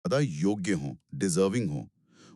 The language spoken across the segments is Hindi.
ज्यादा योग्य हों, डिजर्विंग हों।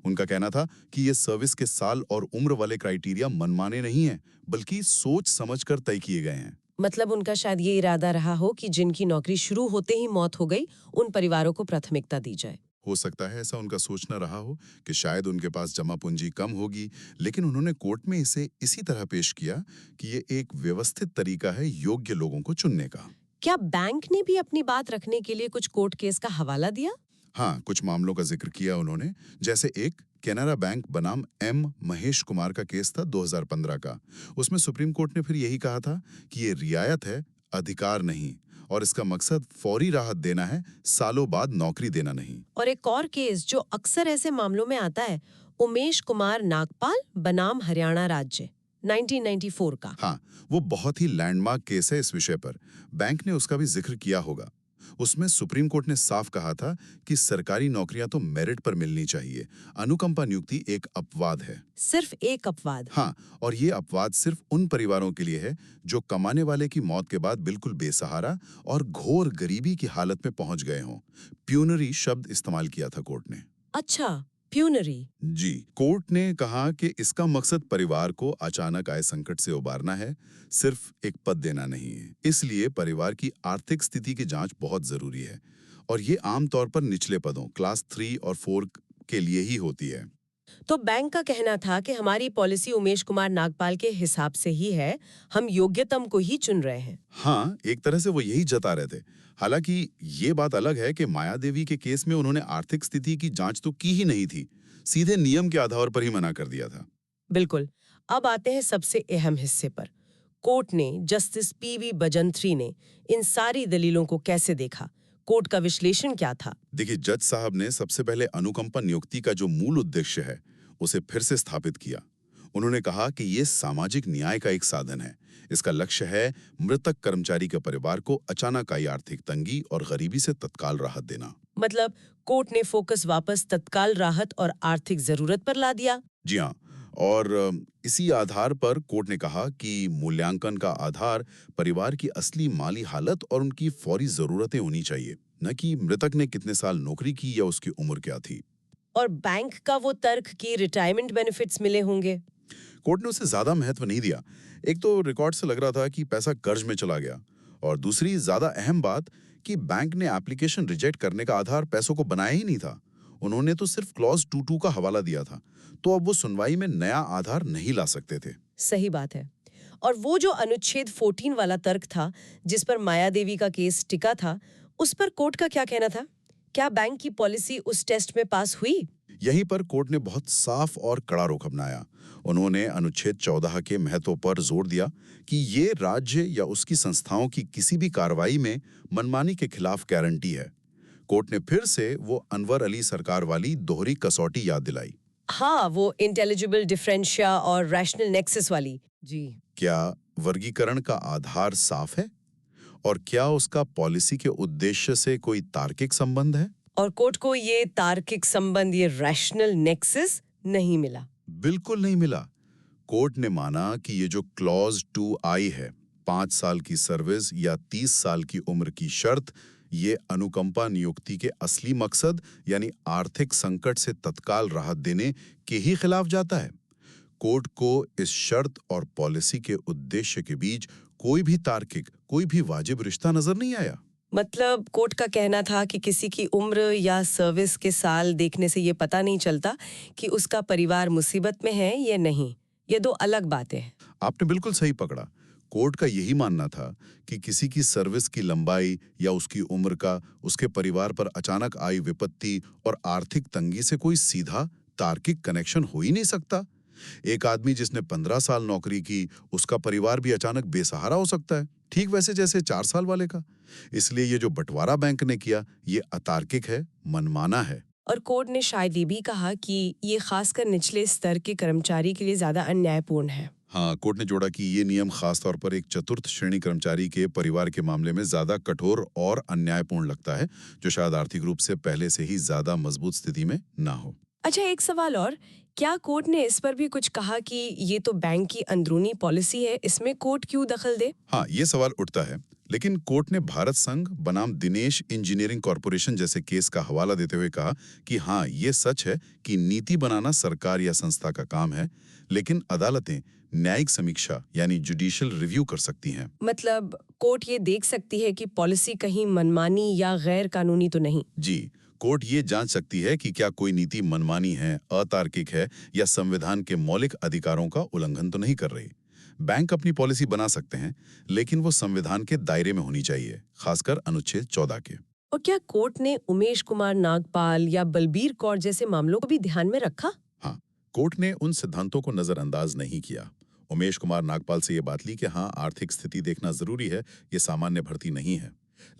उनका कहना था कि ये सर्विस के साल और उम्र वाले क्राइटेरिया मनमाने नहीं हैं, बल्कि सोच समझकर तय किए गए हैं। मतलब उनका शायद ये इरादा रहा हो कि जिनकी नौकरी शुरू होते ही मौत हो गई, उन परिवारों को प्राथमिकता दी जाए। हो सकता है ऐसा उनका सोचना रहा हो कि शायद उनके पास जमा पूंजी कम होगी, लेकिन उन्होंने कोर्ट में इसे इसी तरह पेश किया कि ये एक व्यवस्थित तरीका है योग्य लोगों को चुनने का। क्या बैंक ने भी अपनी बात रखने के लिए कुछ कोर्ट केस का हवाला दिया? हाँ, कुछ मामलों का जिक्र किया उन्होंने, जैसे एक कैनरा बैंक बनाम एम महेश कुमार का केस था 2015 का। उसमें सुप्रीम कोर्ट ने फिर यही कहा था कि ये रियायत है, अधिकार नहीं, और इसका मकसद फौरी राहत देना है, सालों बाद नौकरी देना नहीं। और एक और केस जो अक्सर ऐसे मामलों में आता है, उमेश कुमार नागपाल बनाम हरियाणा राज्य 1994 का। हाँ, वो बहुत ही लैंडमार्क केस है इस विषय पर। बैंक ने उसका भी जिक्र किया होगा। उसमें सुप्रीम कोर्ट ने साफ कहा था कि सरकारी नौकरियां तो मेरिट पर मिलनी चाहिए, अनुकंपा नियुक्ति एक अपवाद है। सिर्फ एक अपवाद। हाँ, और ये अपवाद सिर्फ उन परिवारों के लिए है जो कमाने वाले की मौत के बाद बिल्कुल बेसहारा और घोर गरीबी की हालत में पहुंच गए हों। प्यूनरी शब्द इस्तेमाल किया था कोर्ट ने। अच्छा, प्यूनरी। जी, कोर्ट ने कहा कि इसका मकसद परिवार को अचानक आए संकट से उबारना है, सिर्फ एक पद देना नहीं है। इसलिए परिवार की आर्थिक स्थिति की जांच बहुत जरूरी है, और ये आमतौर पर निचले पदों क्लास 3 और 4 के लिए ही होती है। तो बैंक का कहना था कि हमारी पॉलिसी उमेश कुमार नागपाल के हिसाब से ही है, हम योग्यतम को ही चुन रहे हैं। हाँ, एक तरह से वो यही जता रहे थे। हालांकि ये बात अलग है कि मायादेवी के केस में उन्होंने आर्थिक स्थिति की जांच तो की ही नहीं थी, सीधे नियम के आधार पर ही मना कर दिया था। बिल्कुल। अब आते हैं सबसे अहम हिस्से पर। कोर्ट ने, जस्टिस पीवी बजंत्री ने इन सारी दलीलों को कैसे देखा? कोर्ट का विश्लेषण क्या था? देखिए, जज साहब ने सबसे पहले अनुकंपा नियुक्ति का जो मूल उद्देश्य है, उसे फिर से स्थापित किया। उन्होंने कहा कि ये सामाजिक न्याय का एक साधन है। इसका लक्ष्य है मृतक कर्मचारी के परिवार को अचानक आई आर्थिक तंगी और गरीबी से तत्काल राहत देना। मतलब कोर्ट ने फोकस वापस तत्काल राहत और आर्थिक जरूरत पर ला दिया। जी हाँ, और इसी आधार पर कोर्ट ने कहा कि मूल्यांकन का आधार परिवार की असली माली हालत और उनकी फौरी जरूरतें होनी चाहिए, न कि मृतक ने कितने साल नौकरी की या उसकी उम्र क्या थी। और बैंक का वो तर्क कि रिटायरमेंट बेनिफिट्स मिले होंगे। कोर्ट ने उसे ज्यादा महत्व नहीं दिया। एक तो रिकॉर्ड से लग रहा था कि पैसा कर्ज में चला गया, और दूसरी ज्यादा अहम बात कि बैंक ने एप्लीकेशन रिजेक्ट करने का आधार पैसों को बनाया ही नहीं था। उन्होंने तो सिर्फ क्लॉज 22 का हवाला दिया था, तो अब वो सुनवाई में नया आधार नहीं ला सकते थे। सही बात है। और वो जो अनुच्छेद 14 वाला तर्क था, जिस पर मायादेवी का केस टिका था, उस पर कोर्ट का क्या कहना था? क्या बैंक की पॉलिसी उस टेस्ट में पास हुई? यहीं पर कोर्ट ने बहुत साफ और कड़ा रुख अपनाया। उन्होंने अनुच्छेद 14 के महत्व पर जोर दिया कि ये राज्य या उसकी संस्थाओं की किसी भी कार्रवाई में मनमानी के खिलाफ गारंटी है। कोर्ट ने फिर से वो अनवर अली सरकार वाली दोहरी कसौटी याद दिलाई। हाँ, वो इंटेलिजिबल डिफरेंशिया और रैशनल नेक्सस वाली। जी। क्या वर्गीकरण का आधार साफ है, और क्या उसका पॉलिसी के उद्देश्य से कोई तार्किक संबंध है? और कोर्ट को ये तार्किक संबंध, ये रैशनल नेक्सस नहीं मिला। बिल्कुल नहीं मिला। कोर्ट ने माना कि ये जो क्लॉज 2I है, 5 साल की सर्विस या 30 साल की उम्र की शर्त, ये अनुकंपा नियुक्ति के असली मकसद यानी आर्थिक संकट से तत्काल राहत देने के ही खिलाफ जाता है। कोर्ट को इस शर्त और पॉलिसी के उद्देश्य के बीच कोई भी तार्किक, कोई भी वाजिब रिश्ता नजर नहीं आया। मतलब कोर्ट का कहना था कि किसी की उम्र या सर्विस के साल देखने से ये पता नहीं चलता कि उसका परिवार मुसीबत में है या नहीं। ये दो अलग बातें हैं। आपने बिल्कुल सही पकड़ा। कोर्ट का यही मानना था कि किसी की सर्विस की लंबाई या उसकी उम्र का उसके परिवार पर अचानक आई विपत्ति और आर्थिक तंगी से कोई सीधा तार्किक कनेक्शन हो ही नहीं सकता। एक आदमी जिसने 15 साल नौकरी की, उसका परिवार भी अचानक बेसहारा हो सकता है, ठीक वैसे जैसे 4 साल वाले का। इसलिए ये जो बंटवारा बैंक ने किया, ये अतार्किक है, मनमाना है। और कोर्ट ने शायद ये भी कहा कि ये खासकर निचले स्तर के कर्मचारी के लिए ज्यादा अन्यायपूर्ण है। हाँ, कोर्ट ने जोड़ा कि ये नियम खासतौर पर एक चतुर्थ श्रेणी कर्मचारी के परिवार के मामले में ज्यादा कठोर और अन्यायपूर्ण लगता है, जो शायद आर्थिक रूप से पहले से ही ज्यादा मजबूत स्थिति में ना हो। अच्छा, एक सवाल और। क्या कोर्ट ने इस पर भी कुछ कहा कि ये तो बैंक की अंदरूनी पॉलिसी है, इसमें कोर्ट क्यों दखल दे? हाँ, ये सवाल उठता है, लेकिन कोर्ट ने भारत संघ बनाम दिनेश इंजीनियरिंग कॉरपोरेशन जैसे केस का हवाला देते हुए कहा कि हाँ, ये सच है कि नीति बनाना सरकार या संस्था का काम है, लेकिन अदालतें न्यायिक समीक्षा यानी जुडिशियल रिव्यू कर सकती हैं। मतलब कोर्ट ये देख सकती है कि पॉलिसी कहीं मनमानी या गैर कानूनी तो नहीं। जी, कोर्ट ये जांच सकती है कि क्या कोई नीति मनमानी है, अतार्किक है या संविधान के मौलिक अधिकारों का उल्लंघन तो नहीं कर रही। बैंक अपनी पॉलिसी बना सकते हैं, लेकिन वो संविधान के दायरे में होनी चाहिए, खासकर अनुच्छेद 14 के। और क्या कोर्ट ने उमेश कुमार नागपाल या बलबीर कौर जैसे मामलों को भी ध्यान में रखा? हाँ, कोर्ट ने उन सिद्धांतों को नजरअंदाज नहीं किया। उमेश कुमार नागपाल से ये बात ली कि हाँ, आर्थिक स्थिति देखना जरूरी है, ये सामान्य भर्ती नहीं है।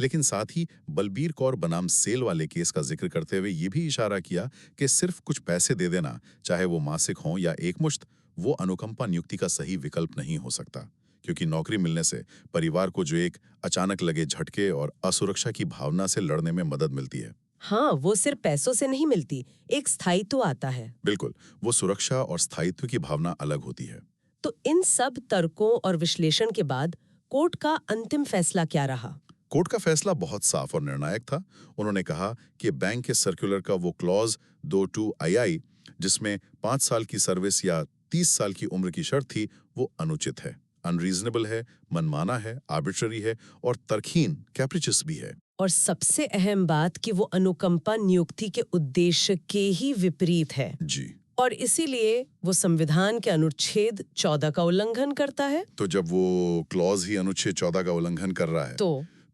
लेकिन साथ ही बलबीर कौर बनाम सेल वाले केस का जिक्र करते हुए ये भी इशारा किया कि सिर्फ कुछ पैसे दे देना, चाहे वो मासिक हों या एकमुश्त, वो अनुकंपा नियुक्ति का सही विकल्प नहीं हो सकता, क्योंकि नौकरी मिलने से परिवार को जो एक अचानक लगे झटके और असुरक्षा की भावना से लड़ने में मदद मिलती है। हाँ, वो सिर्फ पैसों से नहीं मिलती, एक स्थायित्व आता है। बिल्कुल, वो सुरक्षा और स्थायित्व की भावना अलग होती है। तो इन सब तर्कों और विश्लेषण के बाद कोर्ट का अंतिम फैसला क्या रहा? कोर्ट का फैसला बहुत साफ और निर्णायक था। उन्होंने कहा कि बैंक के सर्कुलर का वो क्लॉज 22 II, जिसमें 5 साल की सर्विस या 30 साल की उम्र की शर्त थी, वो अनुचित है, अनरीजनेबल है, मनमाना है, आर्बिट्ररी है और तरकीन, कैप्रिचियस भी है। और सबसे अहम बात कि वो अनुकंपा नियुक्ति के उद्देश्य के ही विपरीत है। जी, और इसीलिए वो संविधान के अनुच्छेद 14 का उल्लंघन करता है। तो जब वो क्लॉज ही अनुच्छेद 14 का उल्लंघन कर रहा है,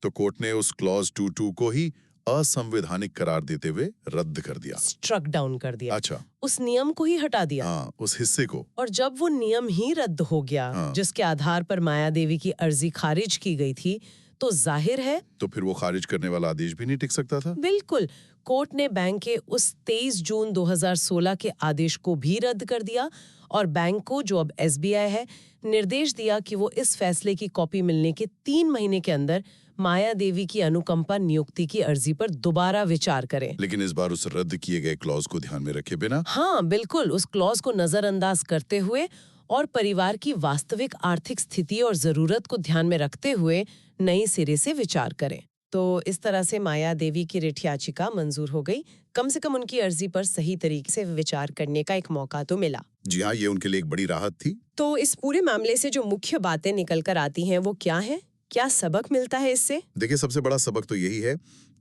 तो कोर्ट ने उस क्लॉज 22 को ही असंवैधानिक करार देते हुए रद्द कर दिया, स्ट्रक डाउन कर दिया। अच्छा, उस नियम को ही हटा दिया। हाँ, उस हिस्से को। और जब वो नियम ही रद्द हो गया, हाँ। जिसके आधार पर माया देवी की अर्जी खारिज की गई थी, तो जाहिर है तो फिर वो खारिज करने वाला आदेश भी नहीं टिक सकता था। बिल्कुल, कोर्ट ने बैंक के उस 23 जून 2016 के आदेश को भी रद्द कर दिया और बैंक को, जो अब SBI है, निर्देश दिया कि वो इस फैसले की कॉपी मिलने के 3 महीने के अंदर माया देवी की अनुकंपा नियुक्ति की अर्जी पर दोबारा विचार करें। लेकिन इस बार उस रद्द किए गए क्लॉज को ध्यान में रखे बिना। हाँ, बिल्कुल, उस क्लॉज को नजरअंदाज करते हुए और परिवार की वास्तविक आर्थिक स्थिति और जरूरत को ध्यान में रखते हुए नए सिरे से विचार करें। तो इस तरह से माया देवी की रिट याचिका मंजूर हो गई। कम से कम उनकी अर्जी पर सही तरीके से विचार करने का एक मौका तो मिला। जी हाँ, ये उनके लिए एक बड़ी राहत थी। तो इस पूरे मामले से जो मुख्य बातें निकल कर आती हैं वो क्या है? क्या सबक मिलता है इससे? देखिए, सबसे बड़ा सबक तो यही है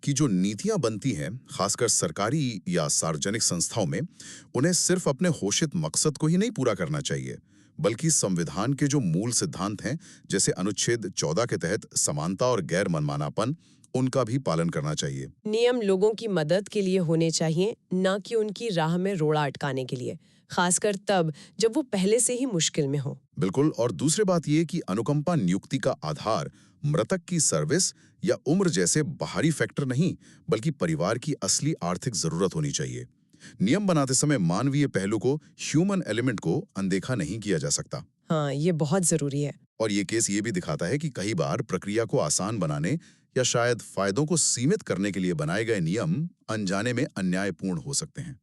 कि जो नीतियां बनती हैं, खासकर सरकारी या सार्वजनिक संस्थाओं में, उन्हें सिर्फ अपने घोषित मकसद को ही नहीं पूरा करना चाहिए, बल्कि संविधान के जो मूल सिद्धांत हैं, जैसे अनुच्छेद 14 के तहत समानता और गैर मनमानापन, उनका भी पालन करना चाहिए। नियम लोगों की मदद के लिए होने चाहिए, न कि उनकी राह में रोड़ा अटकाने के लिए, खासकर तब जब वो पहले से ही मुश्किल में हो। बिल्कुल, और दूसरी बात ये कि अनुकंपा नियुक्ति का आधार मृतक की सर्विस या उम्र जैसे बाहरी फैक्टर नहीं, बल्कि परिवार की असली आर्थिक जरूरत होनी चाहिए। नियम बनाते समय मानवीय पहलू को, ह्यूमन एलिमेंट को अनदेखा नहीं किया जा सकता। हाँ, ये बहुत जरूरी है। और ये केस ये भी दिखाता है कि कई बार प्रक्रिया को आसान बनाने या शायद फायदों को सीमित करने के लिए बनाए गए नियम अनजाने में अन्यायपूर्ण हो सकते हैं।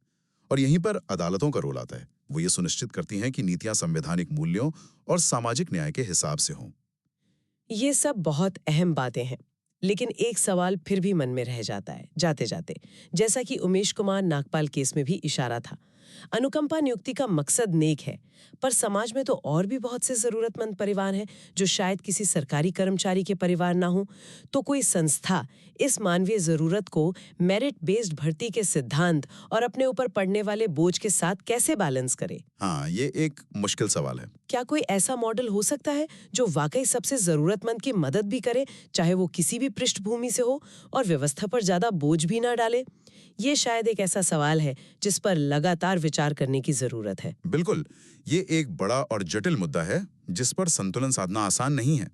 और यहीं पर अदालतों का रोल आता है। वो ये सुनिश्चित करती हैं कि नीतियां संवैधानिक मूल्यों और सामाजिक न्याय के हिसाब से हों। ये सब बहुत अहम बातें हैं, लेकिन एक सवाल फिर भी मन में रह जाता है जाते जाते, जैसा कि उमेश कुमार नागपाल केस में भी इशारा था। अनुकंपा नियुक्ति का मकसद नेक है, पर समाज में तो और भी बहुत से जरूरतमंद परिवार हैं जो शायद किसी सरकारी कर्मचारी के परिवार ना हो। तो कोई संस्था इस मानवीय जरूरत को मेरिट बेस्ड भर्ती के सिद्धांत और अपने ऊपर पड़ने वाले बोझ के साथ कैसे बैलेंस करे? हाँ, ये एक मुश्किल सवाल है। क्या कोई ऐसा मॉडल हो सकता है जो वाकई सबसे जरूरतमंद की मदद भी करे, चाहे वो किसी भी पृष्ठभूमि से हो, और व्यवस्था पर ज्यादा बोझ भी ना डाले? ये शायद एक ऐसा सवाल है जिस पर लगातार विचार करने की जरूरत है। बिल्कुल, ये एक बड़ा और जटिल मुद्दा है जिस पर संतुलन साधना आसान नहीं है।